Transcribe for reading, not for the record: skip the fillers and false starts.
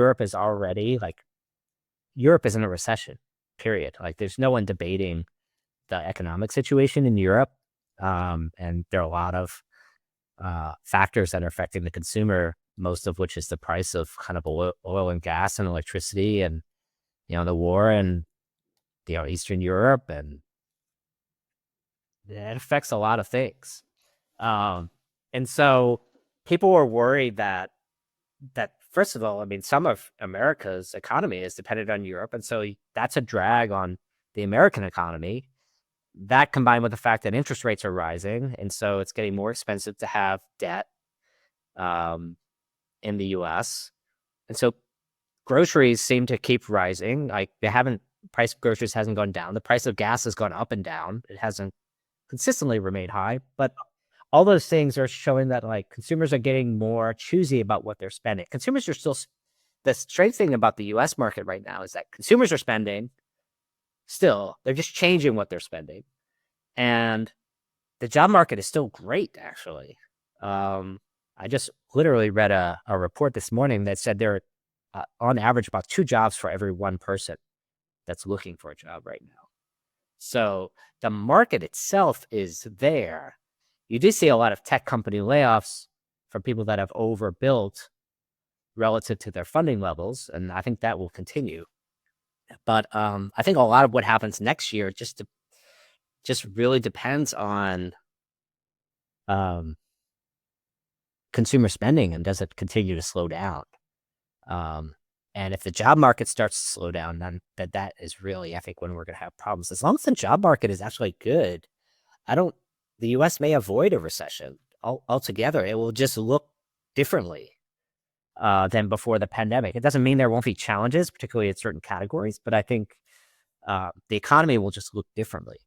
Europe is already Europe is in a recession, period. Like there's no one debating the economic situation in Europe. And there are a lot of factors that are affecting the consumer, most of which is the price of kind of oil and gas and electricity and, the war and, Eastern Europe. And it affects a lot of things. And so people were worried that first of all, I mean, some of America's economy is dependent on Europe. And so that's a drag on the American economy. That combined with the fact that interest rates are rising. And so it's getting more expensive to have debt in the US. And so groceries seem to keep rising. Like price of groceries hasn't gone down. The price of gas has gone up and down. It hasn't consistently remained high, but all those things are showing that consumers are getting more choosy about what they're spending. Consumers are still, the strange thing about the US market right now is that consumers are spending still, they're just changing what they're spending. And the job market is still great, actually. I just literally read a report this morning that said there are on average about 2 jobs for every 1 person that's looking for a job right now. So the market itself is there. You do see a lot of tech company layoffs from people that have overbuilt relative to their funding levels, and I think that will continue. But I think a lot of what happens next year just really depends on consumer spending, and does it continue to slow down? And if the job market starts to slow down, then that is really, I think, when we're going to have problems. As long as the job market is actually good, the U.S. may avoid a recession altogether. It will just look differently than before the pandemic. It doesn't mean there won't be challenges, particularly in certain categories, but I think the economy will just look differently.